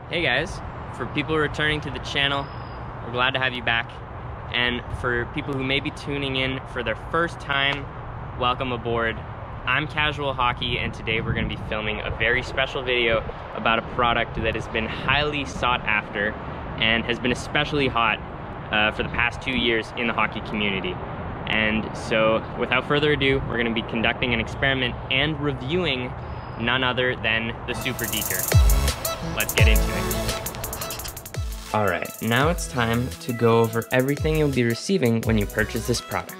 Hey guys, for people returning to the channel, we're glad to have you back. And for people who may be tuning in for their first time, welcome aboard. I'm Casual Hockey, and today we're going to be filming a very special video about a product that has been highly sought after and has been especially hot for the past 2 years in the hockey community. And so without further ado, we're going to be conducting an experiment and reviewing none other than the SuperDeker. Let's get into it. Alright, now it's time to go over everything you'll be receiving when you purchase this product.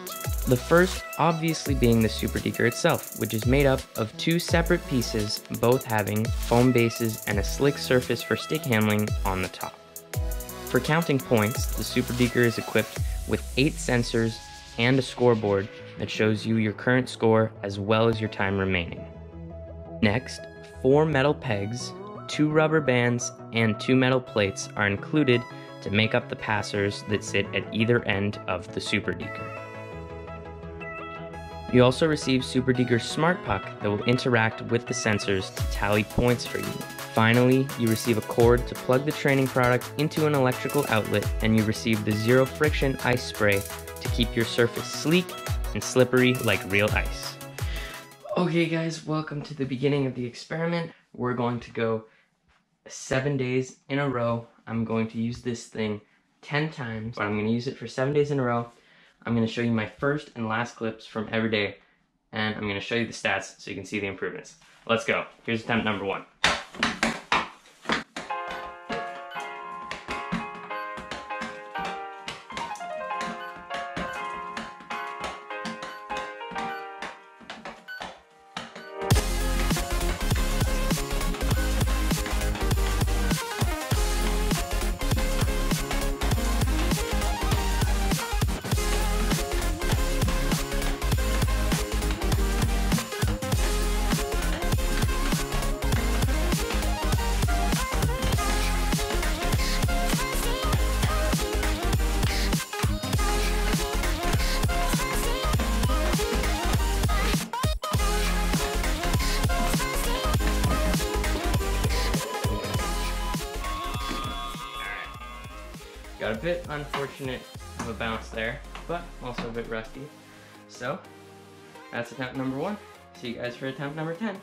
The first obviously being the SuperDeker itself, which is made up of 2 separate pieces, both having foam bases and a slick surface for stick handling on the top. For counting points, the SuperDeker is equipped with 8 sensors and a scoreboard that shows you your current score as well as your time remaining. Next, 4 metal pegs, 2 rubber bands, and 2 metal plates are included to make up the passers that sit at either end of the SuperDeker. You also receive SuperDeker's Smart Puck that will interact with the sensors to tally points for you. Finally, you receive a cord to plug the training product into an electrical outlet, and you receive the Zero Friction Ice Spray to keep your surface sleek and slippery like real ice. Okay guys, welcome to the beginning of the experiment. We're going to go 7 days in a row. I'm going to use this thing 10 times, but I'm going to use it for 7 days in a row. I'm going to show you my first and last clips from every day, and I'm going to show you the stats so you can see the improvements. Let's go. Here's attempt number 1. Got a bit unfortunate of a bounce there, but also a bit rusty. So, that's attempt number 1. See you guys for attempt number 10.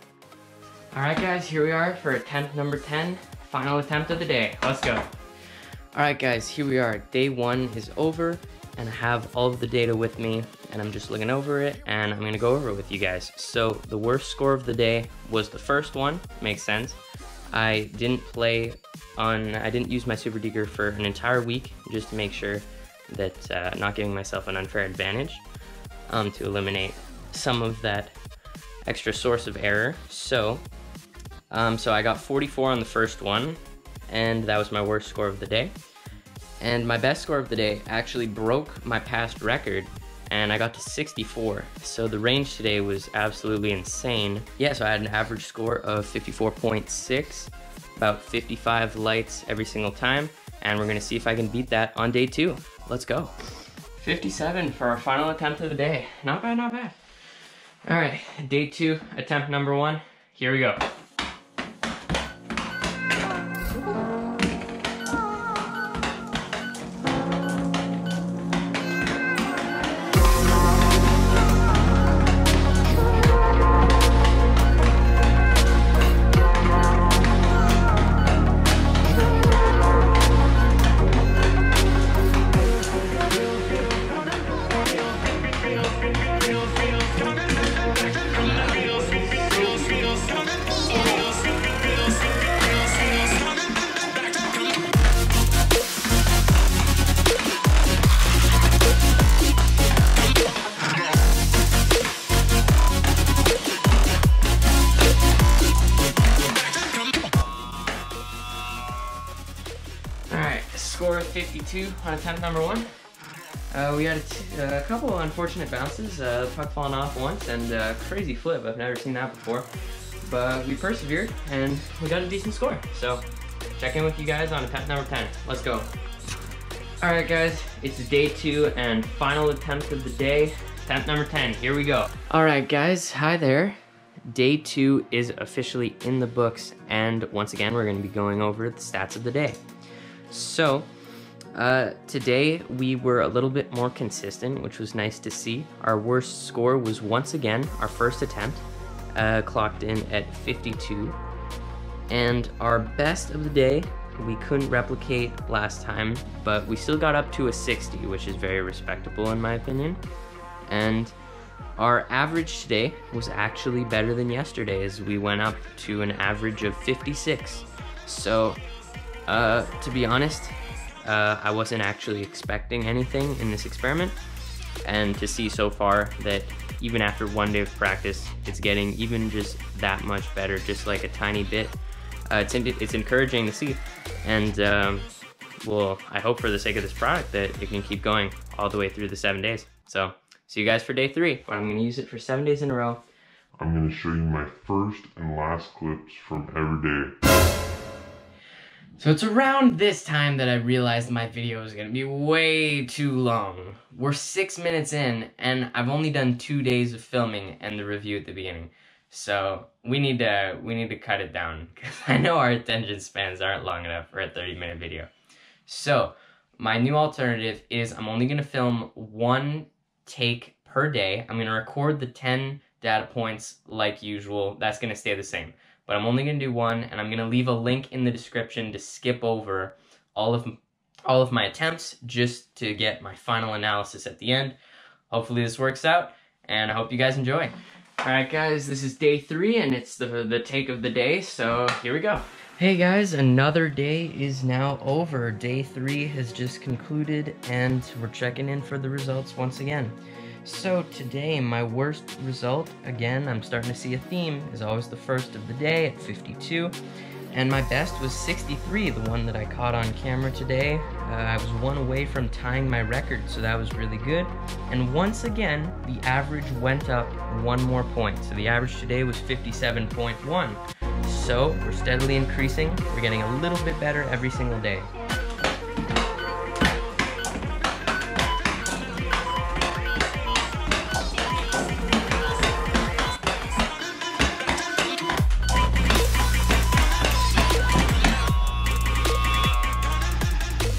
Alright guys, here we are for attempt number 10. Final attempt of the day. Let's go. Alright guys, here we are. Day 1 is over, and I have all of the data with me, and I'm just looking over it, and I'm going to go over it with you guys. So, the worst score of the day was the first one. Makes sense. I didn't use my SuperDeker for an entire week just to make sure that not giving myself an unfair advantage to eliminate some of that extra source of error. So I got 44 on the first one, and that was my worst score of the day. And my best score of the day actually broke my past record, and I got to 64. So the range today was absolutely insane. Yeah, so I had an average score of 54.6, about 55 lights every single time, and we're gonna see if I can beat that on day 2. Let's go. 57 for our final attempt of the day. Not bad, not bad. All right, day 2, attempt number 1. Here we go. Score of 52 on attempt number 1. We had a couple of unfortunate bounces, the puck falling off once, and a crazy flip. I've never seen that before. But we persevered, and we got a decent score. So, check in with you guys on attempt number 10. Let's go. Alright guys, it's day 2 and final attempt of the day. Attempt number 10, here we go. Alright guys, hi there. day 2 is officially in the books, and once again, we're gonna be going over the stats of the day. So, today we were a little bit more consistent, which was nice to see. Our worst score was once again our first attempt, clocked in at 52. And our best of the day, we couldn't replicate last time, but we still got up to a 60, which is very respectable in my opinion. And our average today was actually better than yesterday, as we went up to an average of 56. So, to be honest, I wasn't actually expecting anything in this experiment, and to see so far that even after one day of practice, it's getting even just that much better, just like a tiny bit. It's encouraging to see, and well, I hope for the sake of this product that it can keep going all the way through the 7 days. So, see you guys for day 3. I'm gonna use it for 7 days in a row. I'm gonna show you my first and last clips from every day. So it's around this time that I realized my video is gonna be way too long. We're 6 minutes in, and I've only done 2 days of filming and the review at the beginning. So we need to cut it down, because I know our attention spans aren't long enough for a 30-minute video. So my new alternative is I'm only gonna film 1 take per day. I'm gonna record the 10 data points like usual. That's gonna stay the same. But I'm only gonna do 1, and I'm gonna leave a link in the description to skip over all of my attempts, just to get my final analysis at the end. Hopefully this works out, and I hope you guys enjoy. Alright guys, this is day 3, and it's the take of the day, so here we go. Hey guys, another day is now over. Day 3 has just concluded, and we're checking in for the results once again. So today, my worst result, again, I'm starting to see a theme, is always the first of the day at 52. And my best was 63, the one that I caught on camera today. I was 1 away from tying my record, so that was really good. And once again, the average went up 1 more point. So the average today was 57.1. So we're steadily increasing. We're getting a little bit better every single day.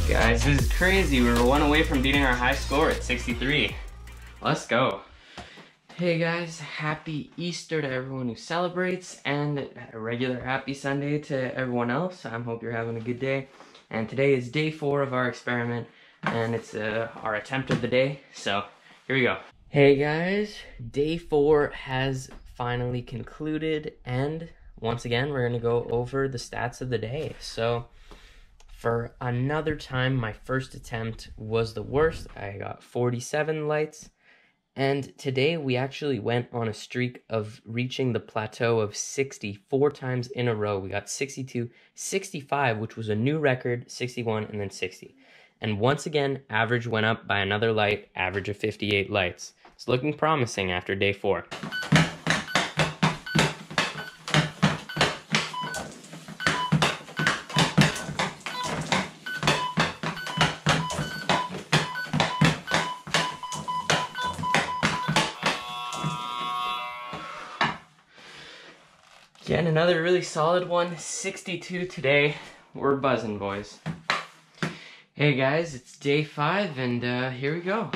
Guys, this is crazy. We were 1 away from beating our high score at 63. Let's go. Hey guys, happy Easter to everyone who celebrates, and a regular happy Sunday to everyone else. I hope you're having a good day. And today is day 4 of our experiment, and it's our attempt of the day. So here we go. Hey guys, day 4 has finally concluded, and once again, we're gonna go over the stats of the day. So for another time, my first attempt was the worst. I got 47 lights. And today we actually went on a streak of reaching the plateau of 60 4 times in a row. We got 62, 65, which was a new record, 61, and then 60. And once again, average went up by another light, average of 58 lights. It's looking promising after day 4. Again, another really solid one, 62 today. We're buzzing, boys. Hey guys, it's day 5, and here we go.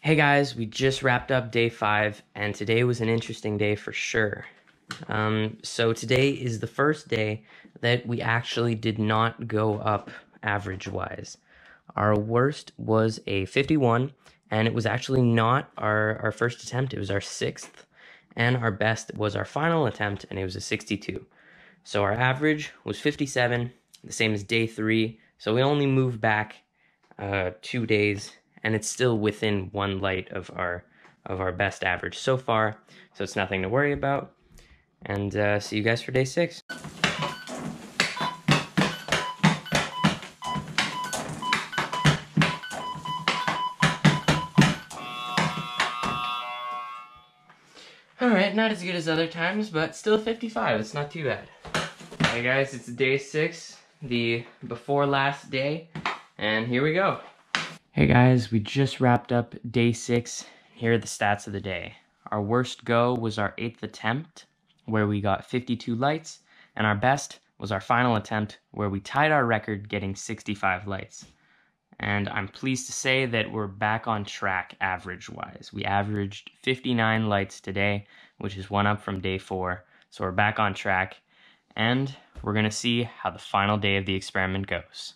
Hey guys, we just wrapped up day 5, and today was an interesting day for sure. So today is the first day that we actually did not go up average-wise. Our worst was a 51, and it was actually not our first attempt, it was our 6th. And our best was our final attempt, and it was a 62. So our average was 57, the same as day 3. So we only moved back 2 days, and it's still within 1 light of our best average so far. So it's nothing to worry about. And see you guys for day 6. Alright, not as good as other times, but still 55, it's not too bad. Hey guys, it's day 6, the before last day, and here we go. Hey guys, we just wrapped up day 6. Here are the stats of the day. Our worst go was our 8th attempt, where we got 52 lights, and our best was our final attempt, where we tied our record getting 65 lights. And I'm pleased to say that we're back on track average-wise. We averaged 59 lights today, which is one up from day 4, so we're back on track, and we're gonna see how the final day of the experiment goes.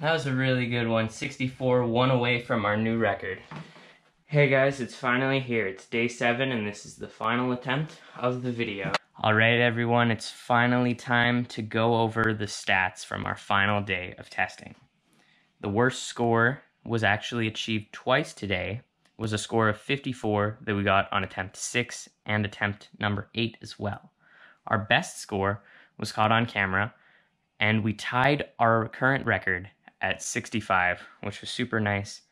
That was a really good one. 64, one away from our new record. Hey guys, it's finally here. It's day 7 and this is the final attempt of the video. Alright everyone, it's finally time to go over the stats from our final day of testing. The worst score was actually achieved twice today, was a score of 54 that we got on attempt 6 and attempt number 8 as well. Our best score was caught on camera, and we tied our current record at 65, which was super nice,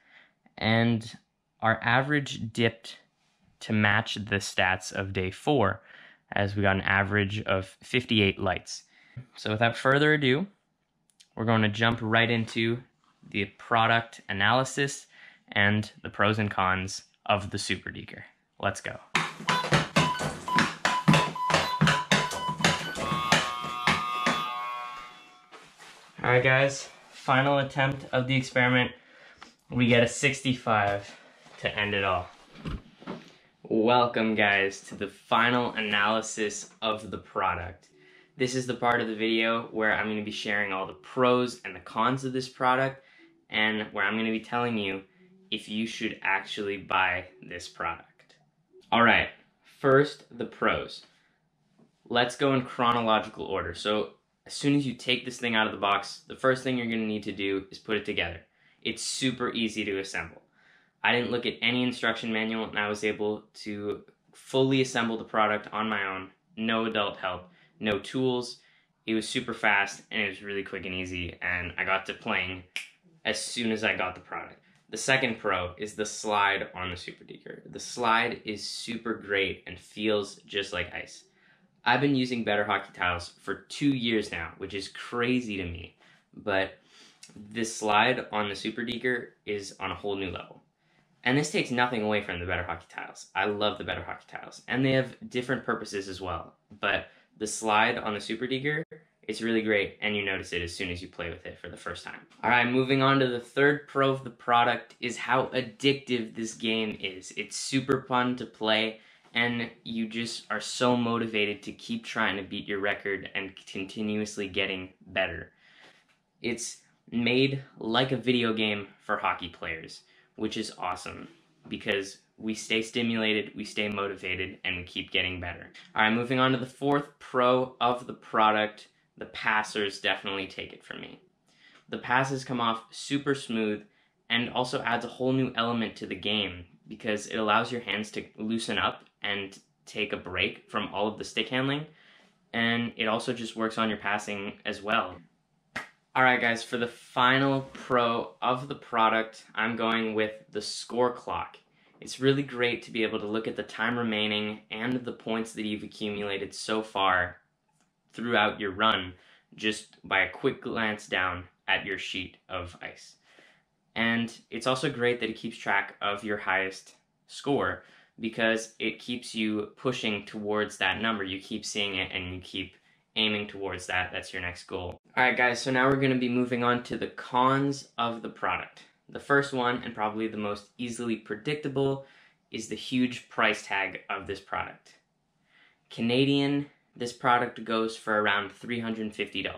and our average dipped to match the stats of day 4, as we got an average of 58 lights. So without further ado, we're going to jump right into the product analysis and the pros and cons of the SuperDeker. Let's go. Alright guys, final attempt of the experiment. We get a 65 to end it all. Welcome guys to the final analysis of the product. This is the part of the video where I'm going to be sharing all the pros and the cons of this product, and where I'm going to be telling you if you should actually buy this product. Alright, first the pros. Let's go in chronological order. So as soon as you take this thing out of the box, the first thing you're going to need to do is put it together. It's super easy to assemble. I didn't look at any instruction manual, and I was able to fully assemble the product on my own. No adult help, no tools. It was super fast, and it was really quick and easy, and I got to playing as soon as I got the product. The second pro is the slide on the SuperDeker. The slide is super great and feels just like ice. I've been using Better Hockey Tiles for 2 years now, which is crazy to me, but this slide on the SuperDeker is on a whole new level. And this takes nothing away from the Better Hockey Tiles. I love the Better Hockey Tiles, and they have different purposes as well, but the slide on the SuperDeker, it's really great, and you notice it as soon as you play with it for the first time. Alright, moving on to the third pro of the product is how addictive this game is. It's super fun to play, and you just are so motivated to keep trying to beat your record and continuously getting better. It's made like a video game for hockey players, which is awesome because we stay stimulated, we stay motivated, and we keep getting better. Alright, moving on to the fourth pro of the product. The passers definitely take it from me. The passes come off super smooth and also adds a whole new element to the game because it allows your hands to loosen up and take a break from all of the stick handling, and it also just works on your passing as well. Alright guys, for the final pro of the product, I'm going with the score clock. It's really great to be able to look at the time remaining and the points that you've accumulated so far throughout your run just by a quick glance down at your sheet of ice. And it's also great that it keeps track of your highest score because it keeps you pushing towards that number. You keep seeing it and you keep aiming towards that. That's your next goal. Alright guys, so now we're going to be moving on to the cons of the product. The first one, and probably the most easily predictable, is the huge price tag of this product. Canadian, this product goes for around $350,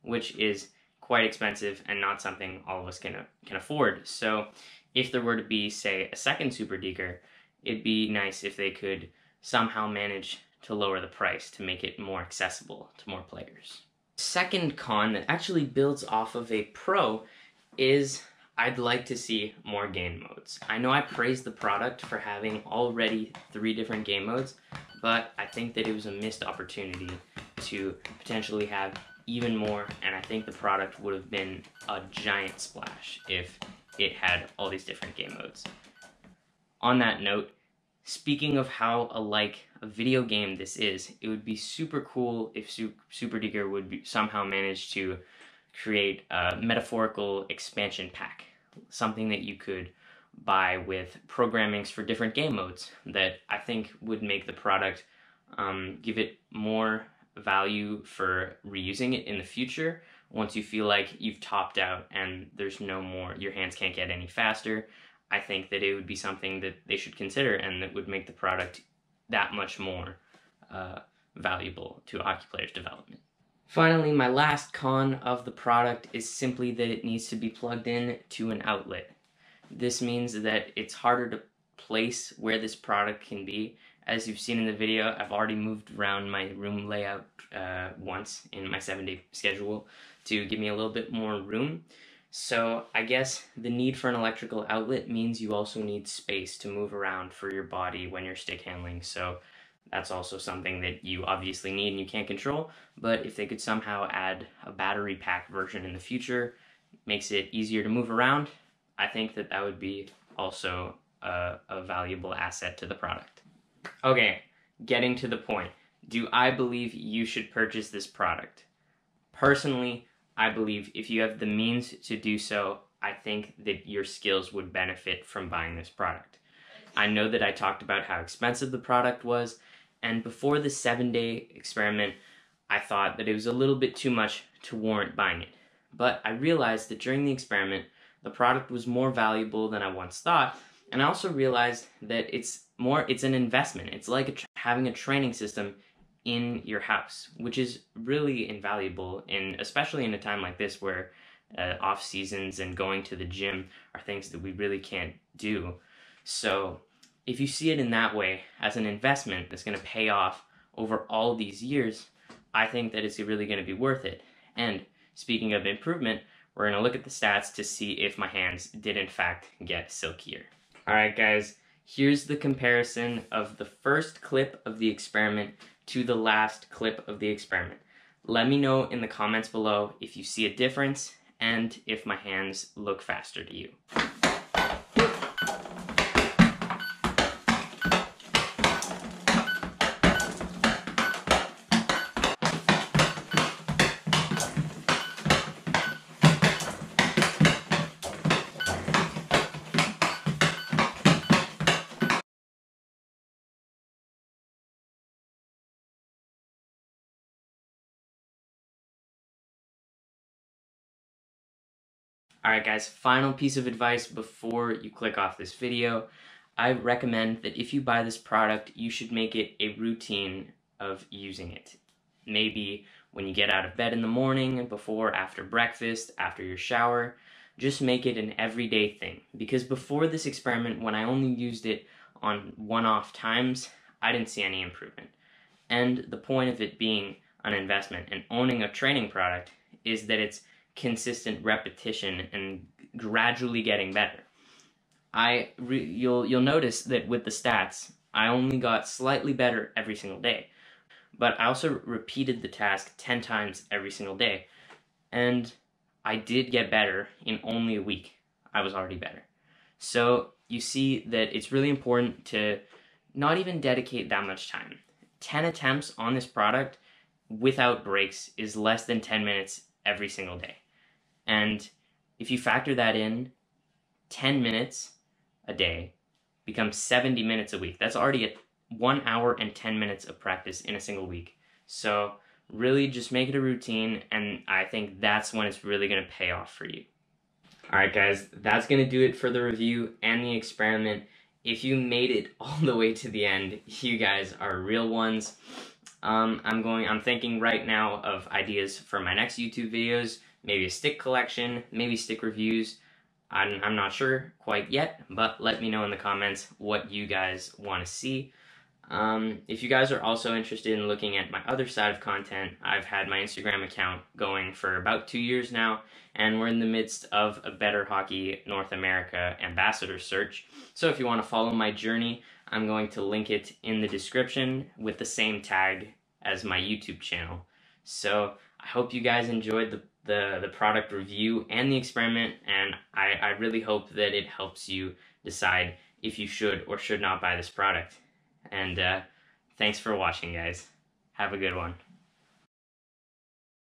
which is quite expensive and not something all of us can afford. So if there were to be, say, a second SuperDeker, it'd be nice if they could somehow manage to lower the price to make it more accessible to more players. Second con that actually builds off of a pro is I'd like to see more game modes. I know I praised the product for having already 3 different game modes, but I think that it was a missed opportunity to potentially have even more, and I think the product would have been a giant splash if it had all these different game modes. On that note, speaking of how alike a video game this is, it would be super cool if SuperDeker would somehow manage to create a metaphorical expansion pack, something that you could buy with programmings for different game modes that I think would make the product give it more value for reusing it in the future once you feel like you've topped out and there's no more, your hands can't get any faster. I think that it would be something that they should consider and that would make the product that much more valuable to hockey players' development. Finally, my last con of the product is simply that it needs to be plugged in to an outlet. This means that it's harder to place where this product can be. As you've seen in the video, I've already moved around my room layout once in my 7-day schedule to give me a little bit more room. So I guess the need for an electrical outlet means you also need space to move around for your body when you're stick handling. So that's also something that you obviously need and you can't control. But if they could somehow add a battery pack version in the future, makes it easier to move around, I think that that would be also a valuable asset to the product. Okay, getting to the point. Do I believe you should purchase this product? Personally, I believe if you have the means to do so, I think that your skills would benefit from buying this product. I know that I talked about how expensive the product was, and before the 7-day experiment, I thought that it was a little bit too much to warrant buying it. But I realized that during the experiment, the product was more valuable than I once thought, and I also realized that it's an investment. It's like having a training system in your house, which is really invaluable, especially in a time like this where off seasons and going to the gym are things that we really can't do. So if you see it in that way, as an investment that's going to pay off over all these years, I think that it's really going to be worth it. And speaking of improvement, we're going to look at the stats to see if my hands did in fact get silkier. Alright guys, here's the comparison of the first clip of the experiment to the last clip of the experiment. Let me know in the comments below if you see a difference and if my hands look faster to you. Alright guys, final piece of advice before you click off this video. I recommend that if you buy this product, you should make it a routine of using it. Maybe when you get out of bed in the morning, before, after breakfast, after your shower, just make it an everyday thing. Because before this experiment, when I only used it on one-off times, I didn't see any improvement. And the point of it being an investment and owning a training product is that it's consistent repetition and gradually getting better. You'll notice that with the stats, I only got slightly better every single day, but I also repeated the task 10 times every single day, and I did get better in only a week. I was already better. So you see that it's really important to not even dedicate that much time. 10 attempts on this product without breaks is less than 10 minutes every single day. And if you factor that in, 10 minutes a day becomes 70 minutes a week. That's already 1 hour and 10 minutes of practice in a single week. So really just make it a routine, and I think that's when it's really going to pay off for you. Alright guys, that's going to do it for the review and the experiment. If you made it all the way to the end, you guys are real ones. I'm thinking right now of ideas for my next YouTube videos. Maybe a stick collection, maybe stick reviews. I'm not sure quite yet, but let me know in the comments what you guys want to see. If you guys are also interested in looking at my other side of content, I've had my Instagram account going for about 2 years now, and we're in the midst of a Better Hockey North America ambassador search. So if you want to follow my journey, I'm going to link it in the description with the same tag as my YouTube channel. So I hope you guys enjoyed the the product review and the experiment, and I really hope that it helps you decide if you should or should not buy this product. And thanks for watching, guys. Have a good one.